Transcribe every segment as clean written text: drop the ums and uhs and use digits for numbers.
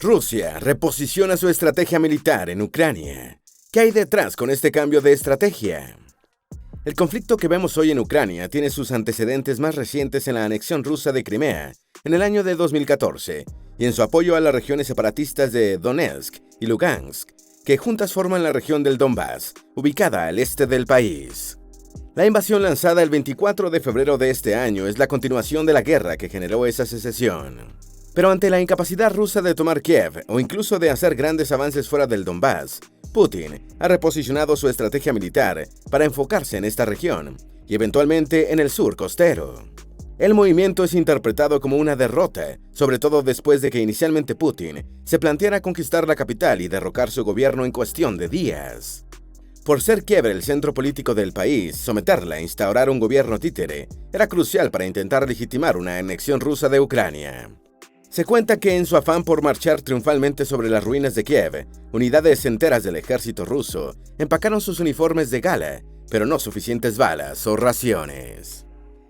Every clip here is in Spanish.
Rusia reposiciona su estrategia militar en Ucrania. ¿Qué hay detrás con este cambio de estrategia? El conflicto que vemos hoy en Ucrania tiene sus antecedentes más recientes en la anexión rusa de Crimea en el año de 2014 y en su apoyo a las regiones separatistas de Donetsk y Lugansk, que juntas forman la región del Donbass, ubicada al este del país. La invasión lanzada el 24 de febrero de este año es la continuación de la guerra que generó esa secesión. Pero ante la incapacidad rusa de tomar Kiev o incluso de hacer grandes avances fuera del Donbass, Putin ha reposicionado su estrategia militar para enfocarse en esta región y eventualmente en el sur costero. El movimiento es interpretado como una derrota, sobre todo después de que inicialmente Putin se planteara conquistar la capital y derrocar su gobierno en cuestión de días. Por ser Kiev el centro político del país, someterla e instaurar un gobierno títere era crucial para intentar legitimar una anexión rusa de Ucrania. Se cuenta que en su afán por marchar triunfalmente sobre las ruinas de Kiev, unidades enteras del ejército ruso empacaron sus uniformes de gala, pero no suficientes balas o raciones.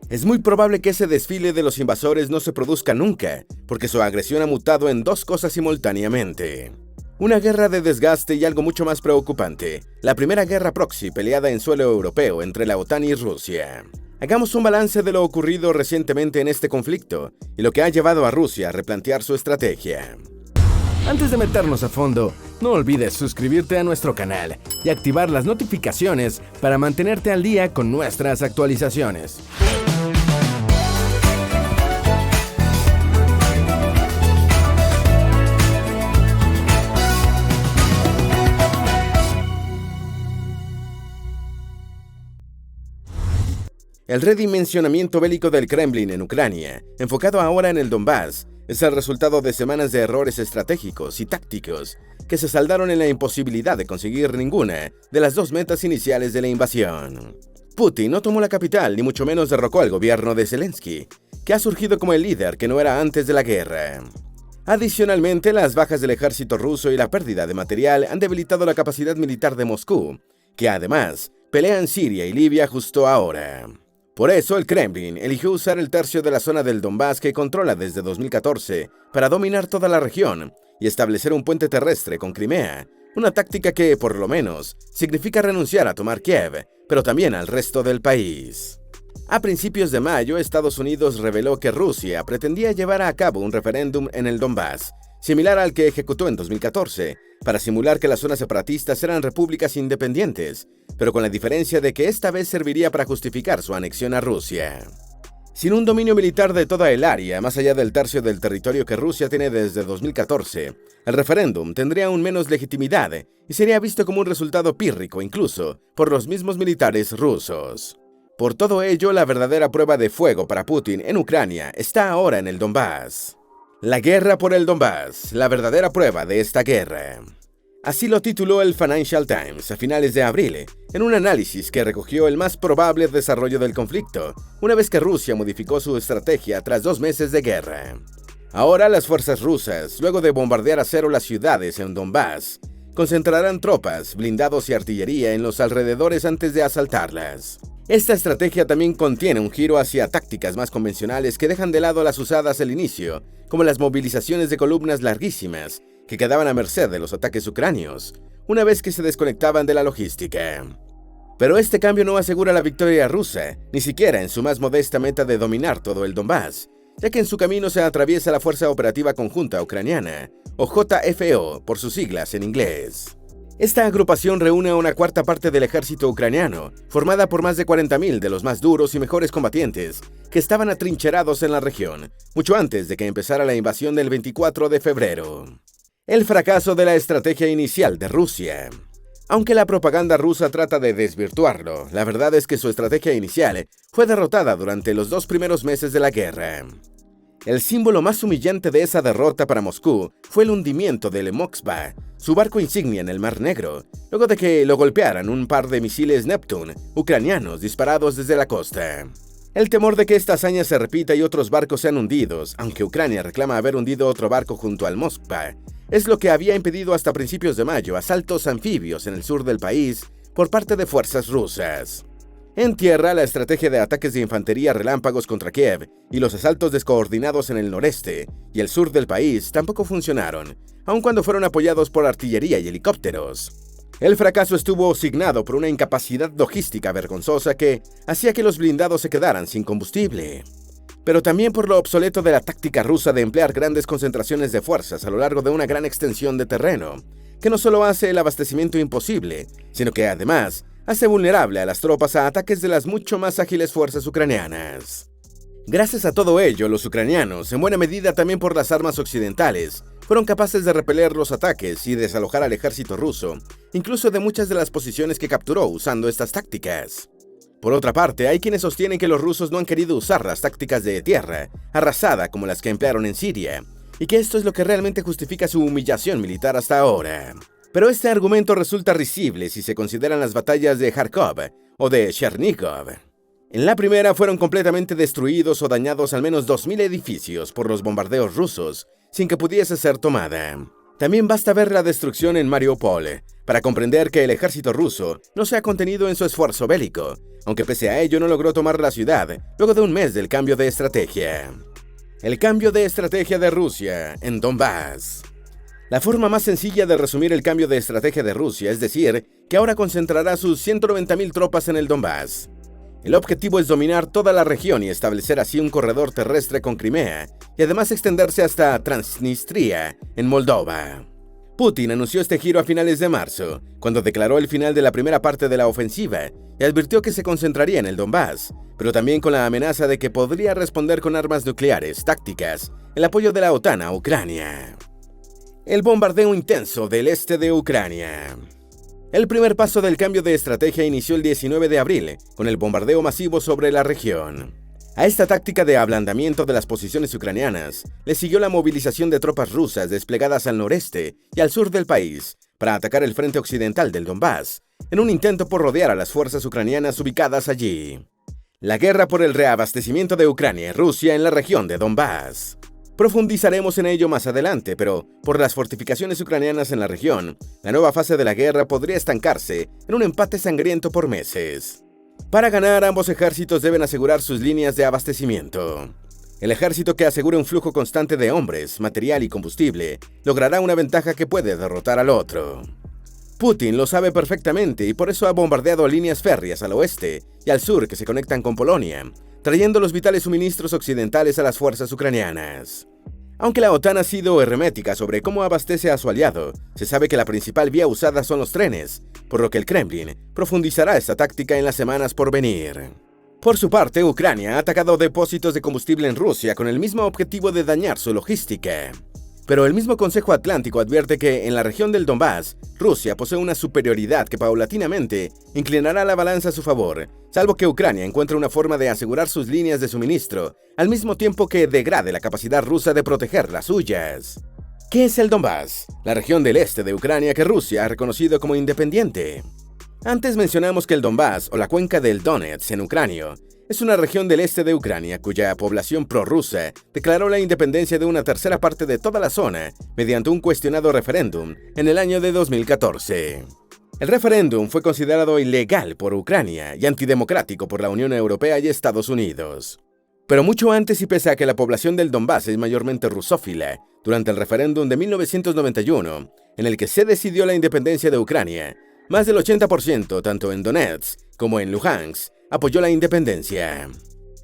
Es muy probable que ese desfile de los invasores no se produzca nunca, porque su agresión ha mutado en dos cosas simultáneamente. Una guerra de desgaste y algo mucho más preocupante, la primera guerra proxy peleada en suelo europeo entre la OTAN y Rusia. Hagamos un balance de lo ocurrido recientemente en este conflicto y lo que ha llevado a Rusia a replantear su estrategia. Antes de meternos a fondo, no olvides suscribirte a nuestro canal y activar las notificaciones para mantenerte al día con nuestras actualizaciones. El redimensionamiento bélico del Kremlin en Ucrania, enfocado ahora en el Donbass, es el resultado de semanas de errores estratégicos y tácticos que se saldaron en la imposibilidad de conseguir ninguna de las dos metas iniciales de la invasión. Putin no tomó la capital ni mucho menos derrocó al gobierno de Zelensky, que ha surgido como el líder que no era antes de la guerra. Adicionalmente, las bajas del ejército ruso y la pérdida de material han debilitado la capacidad militar de Moscú, que además pelea en Siria y Libia justo ahora. Por eso, el Kremlin eligió usar el tercio de la zona del Donbass que controla desde 2014 para dominar toda la región y establecer un puente terrestre con Crimea, una táctica que, por lo menos, significa renunciar a tomar Kiev, pero también al resto del país. A principios de mayo, Estados Unidos reveló que Rusia pretendía llevar a cabo un referéndum en el Donbass, similar al que ejecutó en 2014, para simular que las zonas separatistas eran repúblicas independientes, pero con la diferencia de que esta vez serviría para justificar su anexión a Rusia. Sin un dominio militar de toda el área, más allá del tercio del territorio que Rusia tiene desde 2014, el referéndum tendría aún menos legitimidad y sería visto como un resultado pírrico incluso por los mismos militares rusos. Por todo ello, la verdadera prueba de fuego para Putin en Ucrania está ahora en el Donbass. La guerra por el Donbass, la verdadera prueba de esta guerra. Así lo tituló el Financial Times a finales de abril, en un análisis que recogió el más probable desarrollo del conflicto, una vez que Rusia modificó su estrategia tras 2 meses de guerra. Ahora las fuerzas rusas, luego de bombardear a cero las ciudades en Donbass, concentrarán tropas, blindados y artillería en los alrededores antes de asaltarlas. Esta estrategia también contiene un giro hacia tácticas más convencionales que dejan de lado las usadas al inicio, como las movilizaciones de columnas larguísimas, que quedaban a merced de los ataques ucranios, una vez que se desconectaban de la logística. Pero este cambio no asegura la victoria rusa, ni siquiera en su más modesta meta de dominar todo el Donbass, ya que en su camino se atraviesa la Fuerza Operativa Conjunta Ucraniana, o JFO por sus siglas en inglés. Esta agrupación reúne a una cuarta parte del ejército ucraniano, formada por más de 40.000 de los más duros y mejores combatientes, que estaban atrincherados en la región, mucho antes de que empezara la invasión del 24 de febrero. El fracaso de la estrategia inicial de Rusia. Aunque la propaganda rusa trata de desvirtuarlo, la verdad es que su estrategia inicial fue derrotada durante los 2 primeros meses de la guerra. El símbolo más humillante de esa derrota para Moscú fue el hundimiento del Moskva, su barco insignia en el Mar Negro, luego de que lo golpearan un par de misiles Neptune ucranianos disparados desde la costa. El temor de que esta hazaña se repita y otros barcos sean hundidos, aunque Ucrania reclama haber hundido otro barco junto al Moskva, es lo que había impedido hasta principios de mayo asaltos anfibios en el sur del país por parte de fuerzas rusas. En tierra, la estrategia de ataques de infantería relámpagos contra Kiev y los asaltos descoordinados en el noreste y el sur del país tampoco funcionaron, aun cuando fueron apoyados por artillería y helicópteros. El fracaso estuvo signado por una incapacidad logística vergonzosa que hacía que los blindados se quedaran sin combustible, pero también por lo obsoleto de la táctica rusa de emplear grandes concentraciones de fuerzas a lo largo de una gran extensión de terreno, que no solo hace el abastecimiento imposible, sino que además hace vulnerable a las tropas a ataques de las mucho más ágiles fuerzas ucranianas. Gracias a todo ello, los ucranianos, en buena medida también por las armas occidentales, fueron capaces de repeler los ataques y desalojar al ejército ruso, incluso de muchas de las posiciones que capturó usando estas tácticas. Por otra parte, hay quienes sostienen que los rusos no han querido usar las tácticas de tierra arrasada como las que emplearon en Siria, y que esto es lo que realmente justifica su humillación militar hasta ahora. Pero este argumento resulta risible si se consideran las batallas de Kharkov o de Chernígov. En la primera fueron completamente destruidos o dañados al menos 2.000 edificios por los bombardeos rusos, sin que pudiese ser tomada. También basta ver la destrucción en Mariupol para comprender que el ejército ruso no se ha contenido en su esfuerzo bélico, aunque pese a ello no logró tomar la ciudad luego de un mes del cambio de estrategia. El cambio de estrategia de Rusia en Donbass. La forma más sencilla de resumir el cambio de estrategia de Rusia es decir que ahora concentrará sus 190.000 tropas en el Donbass. El objetivo es dominar toda la región y establecer así un corredor terrestre con Crimea y además extenderse hasta Transnistria, en Moldova. Putin anunció este giro a finales de marzo, cuando declaró el final de la primera parte de la ofensiva y advirtió que se concentraría en el Donbass, pero también con la amenaza de que podría responder con armas nucleares tácticas el apoyo de la OTAN a Ucrania. El bombardeo intenso del este de Ucrania. El primer paso del cambio de estrategia inició el 19 de abril, con el bombardeo masivo sobre la región. A esta táctica de ablandamiento de las posiciones ucranianas le siguió la movilización de tropas rusas desplegadas al noreste y al sur del país para atacar el frente occidental del Donbass, en un intento por rodear a las fuerzas ucranianas ubicadas allí. La guerra por el reabastecimiento de Ucrania y Rusia en la región de Donbass. Profundizaremos en ello más adelante, pero por las fortificaciones ucranianas en la región, la nueva fase de la guerra podría estancarse en un empate sangriento por meses. Para ganar, ambos ejércitos deben asegurar sus líneas de abastecimiento. El ejército que asegure un flujo constante de hombres, material y combustible logrará una ventaja que puede derrotar al otro. Putin lo sabe perfectamente y por eso ha bombardeado líneas férreas al oeste y al sur que se conectan con Polonia, trayendo los vitales suministros occidentales a las fuerzas ucranianas. Aunque la OTAN ha sido hermética sobre cómo abastece a su aliado, se sabe que la principal vía usada son los trenes, por lo que el Kremlin profundizará esta táctica en las semanas por venir. Por su parte, Ucrania ha atacado depósitos de combustible en Rusia con el mismo objetivo de dañar su logística. Pero el mismo Consejo Atlántico advierte que en la región del Donbass, Rusia posee una superioridad que paulatinamente inclinará la balanza a su favor, salvo que Ucrania encuentre una forma de asegurar sus líneas de suministro, al mismo tiempo que degrade la capacidad rusa de proteger las suyas. ¿Qué es el Donbass? La región del este de Ucrania que Rusia ha reconocido como independiente. Antes mencionamos que el Donbass, o la cuenca del Donetsk en ucranio, es una región del este de Ucrania cuya población prorrusa declaró la independencia de una tercera parte de toda la zona mediante un cuestionado referéndum en el año de 2014. El referéndum fue considerado ilegal por Ucrania y antidemocrático por la Unión Europea y Estados Unidos. Pero mucho antes y pese a que la población del Donbass es mayormente rusófila, durante el referéndum de 1991, en el que se decidió la independencia de Ucrania, más del 80%, tanto en Donetsk como en Luhansk, apoyó la independencia.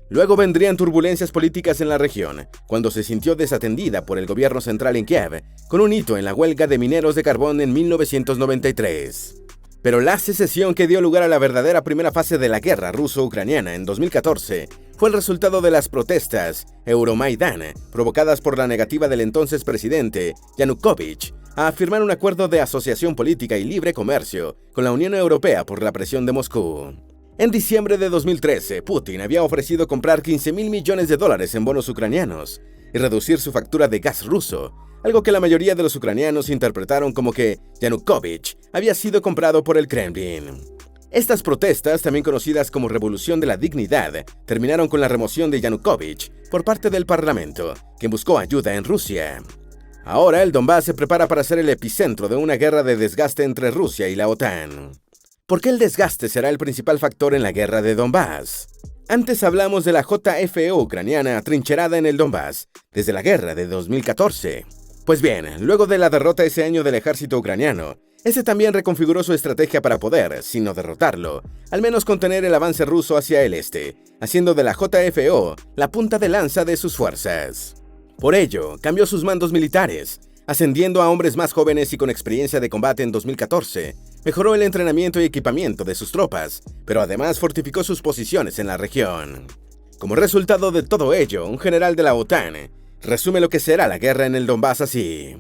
Luego vendrían turbulencias políticas en la región, cuando se sintió desatendida por el gobierno central en Kiev, con un hito en la huelga de mineros de carbón en 1993. Pero la secesión que dio lugar a la verdadera primera fase de la guerra ruso-ucraniana en 2014 fue el resultado de las protestas Euromaidan, provocadas por la negativa del entonces presidente Yanukovych a firmar un acuerdo de asociación política y libre comercio con la Unión Europea por la presión de Moscú. En diciembre de 2013, Putin había ofrecido comprar $15.000 millones en bonos ucranianos y reducir su factura de gas ruso, algo que la mayoría de los ucranianos interpretaron como que Yanukovych había sido comprado por el Kremlin. Estas protestas, también conocidas como Revolución de la Dignidad, terminaron con la remoción de Yanukovych por parte del Parlamento, quien buscó ayuda en Rusia. Ahora el Donbass se prepara para ser el epicentro de una guerra de desgaste entre Rusia y la OTAN. ¿Por qué el desgaste será el principal factor en la guerra de Donbass? Antes hablamos de la JFO ucraniana atrincherada en el Donbass desde la guerra de 2014. Pues bien, luego de la derrota ese año del ejército ucraniano, este también reconfiguró su estrategia para poder, si no derrotarlo, al menos contener el avance ruso hacia el este, haciendo de la JFO la punta de lanza de sus fuerzas. Por ello, cambió sus mandos militares, ascendiendo a hombres más jóvenes y con experiencia de combate en 2014, mejoró el entrenamiento y equipamiento de sus tropas, pero además fortificó sus posiciones en la región. Como resultado de todo ello, un general de la OTAN resume lo que será la guerra en el Donbass así: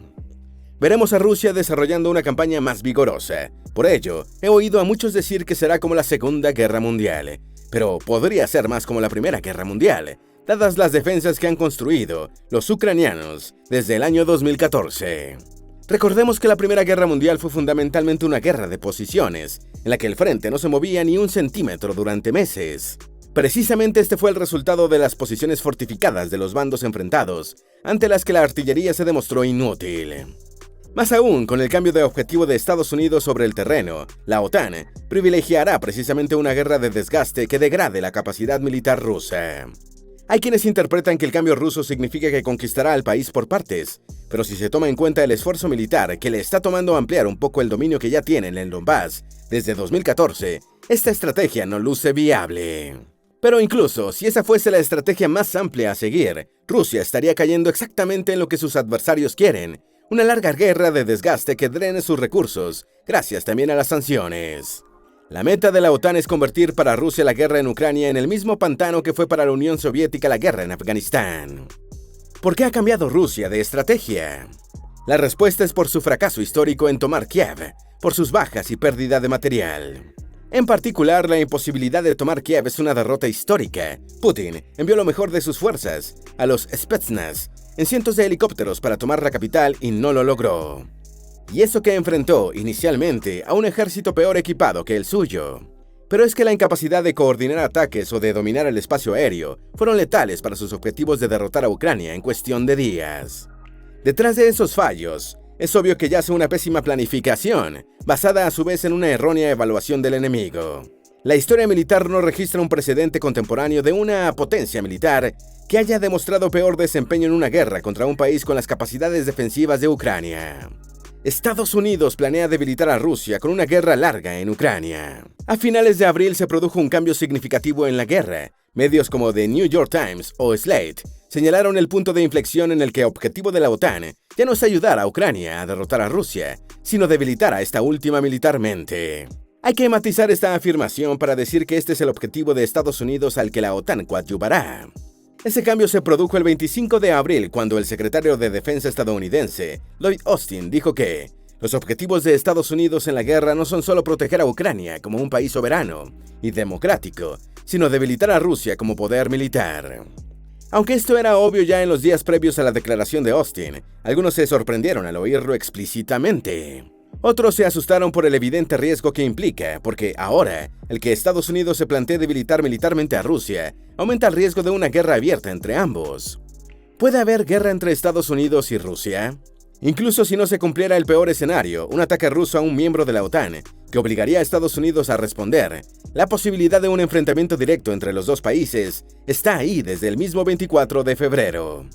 veremos a Rusia desarrollando una campaña más vigorosa. Por ello, he oído a muchos decir que será como la Segunda Guerra Mundial, pero podría ser más como la Primera Guerra Mundial, dadas las defensas que han construido los ucranianos desde el año 2014. Recordemos que la Primera Guerra Mundial fue fundamentalmente una guerra de posiciones, en la que el frente no se movía ni un centímetro durante meses. Precisamente este fue el resultado de las posiciones fortificadas de los bandos enfrentados, ante las que la artillería se demostró inútil. Más aún, con el cambio de objetivo de Estados Unidos sobre el terreno, la OTAN privilegiará precisamente una guerra de desgaste que degrade la capacidad militar rusa. Hay quienes interpretan que el cambio ruso significa que conquistará al país por partes, pero si se toma en cuenta el esfuerzo militar que le está tomando ampliar un poco el dominio que ya tiene en el Donbass desde 2014, esta estrategia no luce viable. Pero incluso si esa fuese la estrategia más amplia a seguir, Rusia estaría cayendo exactamente en lo que sus adversarios quieren: una larga guerra de desgaste que drene sus recursos, gracias también a las sanciones. La meta de la OTAN es convertir para Rusia la guerra en Ucrania en el mismo pantano que fue para la Unión Soviética la guerra en Afganistán. ¿Por qué ha cambiado Rusia de estrategia? La respuesta es por su fracaso histórico en tomar Kiev, por sus bajas y pérdida de material. En particular, la imposibilidad de tomar Kiev es una derrota histórica. Putin envió lo mejor de sus fuerzas, a los Spetsnaz, en cientos de helicópteros para tomar la capital y no lo logró. Y eso que enfrentó inicialmente a un ejército peor equipado que el suyo. Pero es que la incapacidad de coordinar ataques o de dominar el espacio aéreo fueron letales para sus objetivos de derrotar a Ucrania en cuestión de días. Detrás de esos fallos, es obvio que yace una pésima planificación, basada a su vez en una errónea evaluación del enemigo. La historia militar no registra un precedente contemporáneo de una potencia militar que haya demostrado peor desempeño en una guerra contra un país con las capacidades defensivas de Ucrania. Estados Unidos planea debilitar a Rusia con una guerra larga en Ucrania. A finales de abril se produjo un cambio significativo en la guerra. Medios como The New York Times o Slate señalaron el punto de inflexión en el que el objetivo de la OTAN ya no es ayudar a Ucrania a derrotar a Rusia, sino debilitar a esta última militarmente. Hay que matizar esta afirmación para decir que este es el objetivo de Estados Unidos al que la OTAN coadyuvará. Ese cambio se produjo el 25 de abril cuando el secretario de Defensa estadounidense, Lloyd Austin, dijo que los objetivos de Estados Unidos en la guerra no son solo proteger a Ucrania como un país soberano y democrático, sino debilitar a Rusia como poder militar. Aunque esto era obvio ya en los días previos a la declaración de Austin, algunos se sorprendieron al oírlo explícitamente. Otros se asustaron por el evidente riesgo que implica, porque ahora, el que Estados Unidos se plantee debilitar militarmente a Rusia, aumenta el riesgo de una guerra abierta entre ambos. ¿Puede haber guerra entre Estados Unidos y Rusia? Incluso si no se cumpliera el peor escenario, un ataque ruso a un miembro de la OTAN, que obligaría a Estados Unidos a responder, la posibilidad de un enfrentamiento directo entre los dos países está ahí desde el mismo 24 de febrero.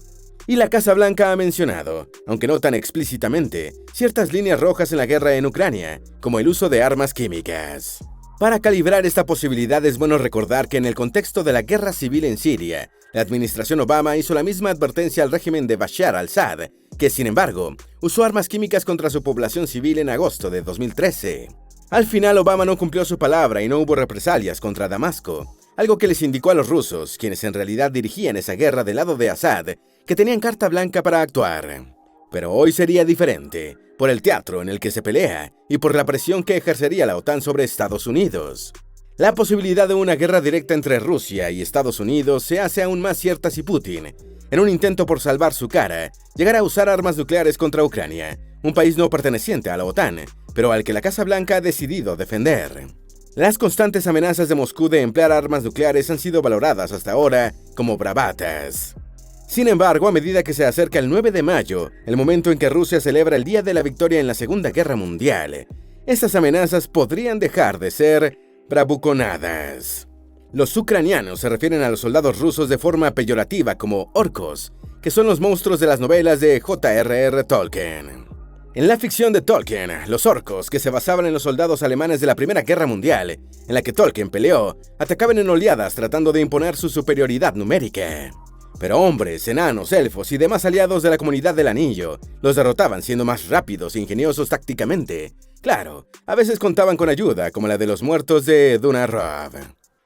Y la Casa Blanca ha mencionado, aunque no tan explícitamente, ciertas líneas rojas en la guerra en Ucrania, como el uso de armas químicas. Para calibrar esta posibilidad es bueno recordar que en el contexto de la guerra civil en Siria, la administración Obama hizo la misma advertencia al régimen de Bashar al-Assad, que sin embargo, usó armas químicas contra su población civil en agosto de 2013. Al final, Obama no cumplió su palabra y no hubo represalias contra Damasco, algo que les indicó a los rusos, quienes en realidad dirigían esa guerra del lado de Assad, que tenían carta blanca para actuar. Pero hoy sería diferente, por el teatro en el que se pelea y por la presión que ejercería la OTAN sobre Estados Unidos. La posibilidad de una guerra directa entre Rusia y Estados Unidos se hace aún más cierta si Putin, en un intento por salvar su cara, llegara a usar armas nucleares contra Ucrania, un país no perteneciente a la OTAN, pero al que la Casa Blanca ha decidido defender. Las constantes amenazas de Moscú de emplear armas nucleares han sido valoradas hasta ahora como bravatas. Sin embargo, a medida que se acerca el 9 de mayo, el momento en que Rusia celebra el Día de la Victoria en la Segunda Guerra Mundial, esas amenazas podrían dejar de ser bravuconadas. Los ucranianos se refieren a los soldados rusos de forma peyorativa como orcos, que son los monstruos de las novelas de J.R.R. Tolkien. En la ficción de Tolkien, los orcos, que se basaban en los soldados alemanes de la Primera Guerra Mundial, en la que Tolkien peleó, atacaban en oleadas tratando de imponer su superioridad numérica. Pero hombres, enanos, elfos y demás aliados de la Comunidad del Anillo los derrotaban siendo más rápidos e ingeniosos tácticamente. Claro, a veces contaban con ayuda, como la de los muertos de Dunarov.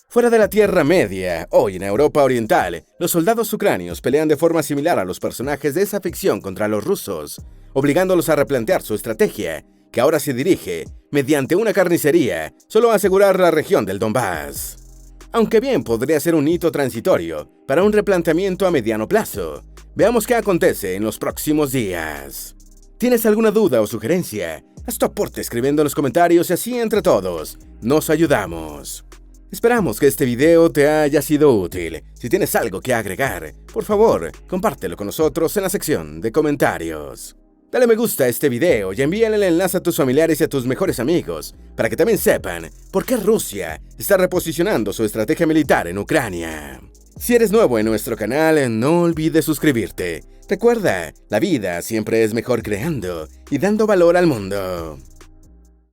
Fuera de la Tierra Media, hoy en Europa Oriental, los soldados ucranios pelean de forma similar a los personajes de esa ficción contra los rusos, obligándolos a replantear su estrategia, que ahora se dirige, mediante una carnicería, solo a asegurar la región del Donbass. Aunque bien podría ser un hito transitorio para un replanteamiento a mediano plazo. Veamos qué acontece en los próximos días. ¿Tienes alguna duda o sugerencia? Haz tu aporte escribiendo en los comentarios y así entre todos nos ayudamos. Esperamos que este video te haya sido útil. Si tienes algo que agregar, por favor, compártelo con nosotros en la sección de comentarios. Dale me gusta a este video y envíale el enlace a tus familiares y a tus mejores amigos para que también sepan por qué Rusia está reposicionando su estrategia militar en Ucrania. Si eres nuevo en nuestro canal, no olvides suscribirte. Recuerda, la vida siempre es mejor creando y dando valor al mundo.